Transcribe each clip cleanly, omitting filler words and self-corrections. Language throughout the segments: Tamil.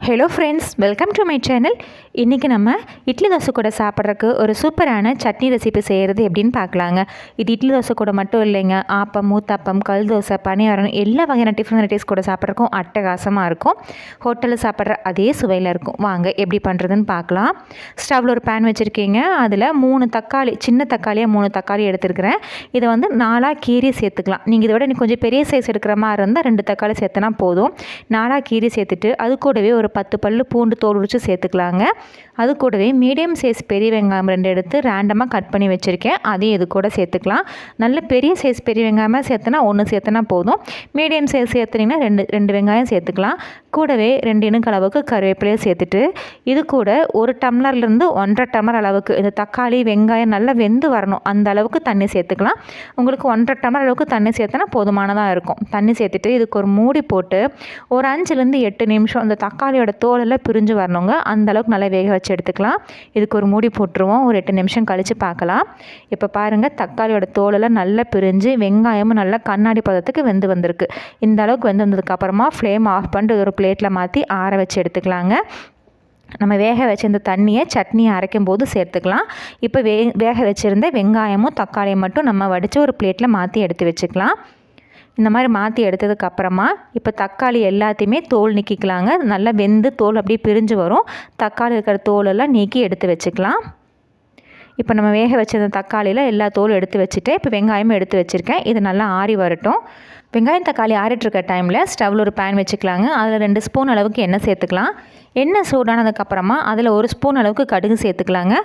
Hello friends, welcome to my channel. இன்றைக்கி நம்ம இட்லி தோசை கூட சாப்பிட்றதுக்கு ஒரு சூப்பரான சட்னி ரெசிபி செய்கிறது எப்படின்னு பார்க்கலாங்க. இது இட்லி தோசை கூட மட்டும் இல்லைங்க, ஆப்பம், ஊத்தாப்பம், கல் தோசை, பணியாரம் எல்லா வகையான டிஃபன் வெரைட்டிஸ் கூட சாப்பிட்றதுக்கும் அட்டகாசமாக இருக்கும். ஹோட்டலில் சாப்பிட்ற அதே சுவையில் இருக்கும். வாங்க எப்படி பண்ணுறதுன்னு பார்க்கலாம். ஸ்டவ்வில் ஒரு பேன் வச்சுருக்கீங்க. அதில் 3 தக்காளி, சின்ன தக்காளியாக 3 தக்காளி எடுத்துருக்கிறேன். இதை வந்து 4ஆக கீரி சேர்த்துக்கலாம். நீங்கள் இதை விட கொஞ்சம் பெரிய சைஸ் எடுக்கிற மாதிரி இருந்தால் 2 தக்காளி சேர்த்துனா போதும். 4ஆக கீரி சேர்த்துட்டு அது கூடவே ஒரு 10 பல்லு பூண்டு தோல் உரித்து சேர்த்துக்கலாங்க. அது கூடவே மீடியம் சைஸ் பெரிய வெங்காயம் 2 எடுத்து ரேண்டமாக கட் பண்ணி வச்சுருக்கேன். அதையும் இது கூட சேர்த்துக்கலாம். நல்ல பெரிய சைஸ் பெரிய வெங்காயமாக சேர்த்துனா 1 சேர்த்துனா போதும். மீடியம் சைஸ் சேர்த்துனீங்கன்னா 2 வெங்காயம் சேர்த்துக்கலாம். கூடவே 2 இனுக்கு அளவுக்கு கருவேப்பிலையை சேர்த்துட்டு இது கூட 1 டம்ளர்லேருந்து 1.5 டம்ளர் அளவுக்கு இந்த தக்காளி வெங்காயம் நல்லா வெந்து வரணும், அந்த அளவுக்கு தண்ணி சேர்த்துக்கலாம். உங்களுக்கு 1.5 டம்ளர் அளவுக்கு தண்ணி சேர்த்தனா போதுமானதாக இருக்கும். தண்ணி சேர்த்துட்டு இதுக்கு ஒரு மூடி போட்டு ஒரு 5லேருந்து 8 நிமிஷம் இந்த தக்காளியோட தோலெல்லாம் பிரிஞ்சு வரணுங்க, அந்த அளவுக்கு நல்லா வேக வச்சு எடுத்துக்கலாம். இதுக்கு ஒரு மூடி போட்டுருவோம். ஒரு 8 நிமிஷம் கழித்து பார்க்கலாம். இப்போ பாருங்கள், தக்காளியோட தோலெல்லாம் நல்லா பிரிஞ்சு வெங்காயமும் நல்லா கண்ணாடி பதத்துக்கு வெந்து வந்திருக்கு. இந்த அளவுக்கு வெந்து வந்ததுக்கப்புறமா ஃப்ளேம் ஆஃப் பண்ணிட்டு ஒரு பிளேட்டில் மாற்றி ஆற வச்சு எடுத்துக்கலாங்க. நம்ம வேக வச்சிருந்த தண்ணியை சட்னியை அரைக்கும் போது சேர்த்துக்கலாம். இப்போ வேக வச்சுருந்த வெங்காயமும் தக்காளியும் மட்டும் நம்ம வடித்து ஒரு பிளேட்டில் மாற்றி எடுத்து வச்சுக்கலாம். இந்த மாதிரி மாற்றி எடுத்ததுக்கப்புறமா இப்போ தக்காளி எல்லாத்தையுமே தோல் நீக்கிக்கலாங்க. நல்லா வெந்து தோல் அப்படியே பிரிஞ்சு வரும். தக்காளி இருக்கிற தோலெல்லாம் நீக்கி எடுத்து வச்சுக்கலாம். இப்போ நம்ம வேக வச்சிருந்த தக்காளியில் எல்லா தோலும் எடுத்து வச்சுட்டு இப்போ வெங்காயமும் எடுத்து வச்சுருக்கேன். இது நல்லா ஆறி வரட்டும். வெங்காயம் தக்காளி ஆறிட்டுருக்க டைமில் ஸ்டவ்வில் ஒரு பேன் வச்சுக்கலாங்க. அதில் 2 ஸ்பூன் அளவுக்கு எண்ணெய் சேர்த்துக்கலாம். எண்ணெய் சூடானதுக்கப்புறமா அதில் 1 ஸ்பூன் அளவுக்கு கடுகு சேர்த்துக்கலாங்க.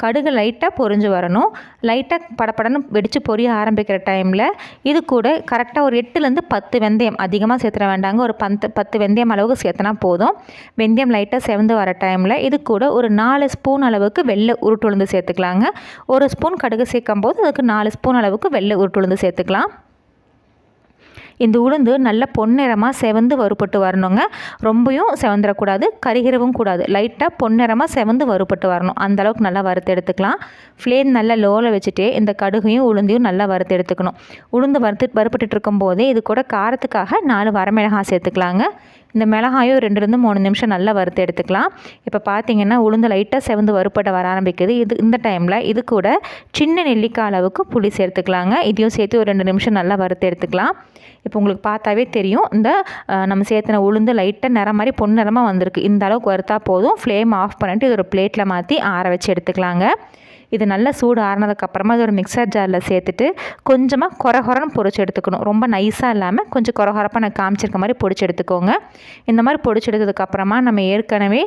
கடுகு லைட்டாக பொரிஞ்சு வரணும். லைட்டாக படப்படன்னு வெடித்து பொரிய ஆரம்பிக்கிற டைமில் இது கூட கரெக்டாக ஒரு 8லேருந்து 10 வெந்தயம், அதிகமாக சேர்த்துட வேண்டாங்க, ஒரு 10 வெந்தயம் அளவுக்கு சேர்த்துனா போதும். வெந்தயம் லைட்டாக செவந்து வர டைமில் இது கூட ஒரு 4 ஸ்பூன் அளவுக்கு வெள்ளை உருட்டுளுந்து சேர்த்துக்கலாங்க. 1 ஸ்பூன் கடுகு சேர்க்கும் போது அதுக்கு 4 ஸ்பூன் அளவுக்கு வெள்ளை உருட்டுளுந்து சேர்த்துக்கலாம். இந்த உளுந்து நல்ல பொன்னிறமாக செவந்து வறுபட்டு வரணுங்க. ரொம்பவும் செவந்துடக்கூடாது, கரிகிறவும் கூடாது. லைட்டாக பொன்னிறமாக செவந்து வறுபட்டு வரணும், அந்தளவுக்கு நல்லா வறுத்து எடுத்துக்கலாம். ஃப்ளேம் நல்லா லோவில் வச்சுட்டு இந்த கடுகையும் உளுந்தையும் நல்லா வறுத்து எடுத்துக்கணும். உளுந்து வறுபட்டு இருக்கும்போதே இது கூட காரத்துக்காக 4 வரமிளகாய் சேர்த்துக்கலாங்க. இந்த மிளகாயும் 2லேருந்து 3 நிமிஷம் நல்லா வறுத்து எடுத்துக்கலாம். இப்போ பார்த்தீங்கன்னா உளுந்து லைட்டாக செவந்து வறுப்பட்ட வர ஆரம்பிக்குது. இந்த டைமில் இது கூட சின்ன நெல்லிக்காய் அளவுக்கு புளி சேர்த்துக்கலாங்க. இதையும் சேர்த்து ஒரு 2 நிமிஷம் நல்லா வறுத்து எடுத்துக்கலாம். இப்போ உங்களுக்கு பார்த்தாவே தெரியும், இந்த நம்ம சேர்த்துன உளுந்து லைட்டாக நிறம் மாதிரி பொன்னிறமாக வந்திருக்கு. இந்த அளவுக்கு வறுத்தா போதும். ஃப்ளேம் ஆஃப் பண்ணிட்டு இது ஒரு பிளேட்டில் மாற்றி ஆற வச்சு எடுத்துக்கலாங்க. இது நல்லா சூடு ஆறினதுக்கப்புறமா இது ஒரு மிக்சர் ஜாரில் சேர்த்துட்டு கொஞ்சமாக கொரகொரன்னு பொரிச்சு எடுத்துக்கணும். ரொம்ப நைஸாக இல்லாமல் கொஞ்சம் கொரகொரப்பாக நான் காமிச்சிருக்க மாதிரி பொடிச்சு எடுத்துக்கோங்க. இந்த மாதிரி பொடிச்சு எடுத்ததுக்கப்புறமா நம்ம ஏற்கனவே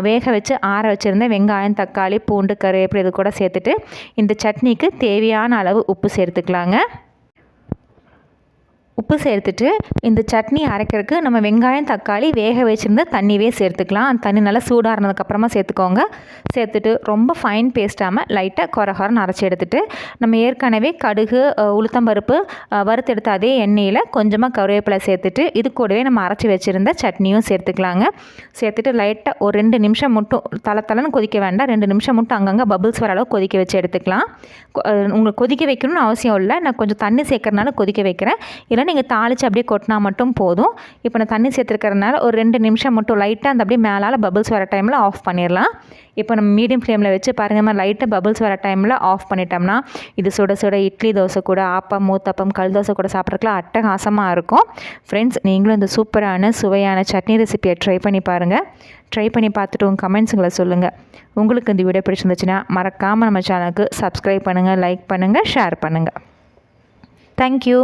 வேக வச்சு ஆற வச்சுருந்த வெங்காயம், தக்காளி, பூண்டு, கருவேப்பிலை இது கூட சேர்த்துட்டு இந்த சட்னிக்கு தேவையான அளவு உப்பு சேர்த்துக்கலாங்க. உப்பு சேர்த்துட்டு இந்த சட்னி அரைக்கிறதுக்கு நம்ம வெங்காயம் தக்காளி வேக வச்சுருந்த தண்ணியே சேர்த்துக்கலாம். அந்த தண்ணி நல்லா சூடாறினதுக்கப்புறமா சேர்த்துக்கோங்க. சேர்த்துட்டு ரொம்ப ஃபைன் பேஸ்ட்டாமல் லைட்டாக கொரகொரன்னு அரைச்சி எடுத்துகிட்டு நம்ம ஏற்கனவே கடுகு, உளுத்தம்பருப்பு வறுத்தெடுத்த அதே எண்ணெயில் கொஞ்சமாக கருவேப்பிலை சேர்த்துட்டு இது கூடவே நம்ம அரைச்சி வச்சுருந்த சட்னியும் சேர்த்துக்கலாங்க. சேர்த்துட்டு லைட்டாக ஒரு 2 நிமிஷம் மட்டும் தளன்னு கொதிக்க வேண்டாம், 2 நிமிஷம் மட்டும் அங்கங்கே பபிள்ஸ் வர அளவு கொதிக்க வச்சு எடுத்துக்கலாம். உங்களுக்கு கொதிக்க வைக்கணும்னு அவசியம் இல்லை, நான் கொஞ்சம் தண்ணி சேர்க்கறனால கொதிக்க வைக்கிறேன். இல்லை நீங்கள் தாளித்து அப்படியே கொட்டினா மட்டும் போதும். இப்போ நான் தண்ணி சேர்த்துருக்கறனால ஒரு 2 நிமிஷம் மட்டும் லைட்டாக அந்த அப்படியே மேலால் பபிள்ஸ் வர டைமில் ஆஃப் பண்ணிடலாம். இப்போ நம்ம மீடியம் ஃப்ளேமில் வச்சு பாருங்கள், மாதிரி லைட்டாக பபிள்ஸ் வர டைமில் ஆஃப் பண்ணிட்டோம்னா இது சுட சுட இட்லி தோசை கூட, ஆப்பம், ஊத்தப்பம், கல் தோசை கூட சாப்பிட்றதுக்குலாம் அட்டகாசமாக இருக்கும். ஃப்ரெண்ட்ஸ், நீங்களும் இந்த சூப்பரான சுவையான சட்னி ரெசிபியை ட்ரை பண்ணி பாருங்கள். ட்ரை பண்ணி பார்த்துட்டு உங்கள் கமெண்ட்ஸுங்களை சொல்லுங்கள். உங்களுக்கு இந்த வீடியோ பிடிச்சிருந்துச்சுன்னா மறக்காமல் நம்ம சேனலுக்கு சப்ஸ்கிரைப் பண்ணுங்கள், லைக் பண்ணுங்கள், ஷேர் பண்ணுங்கள். தேங்க்யூ.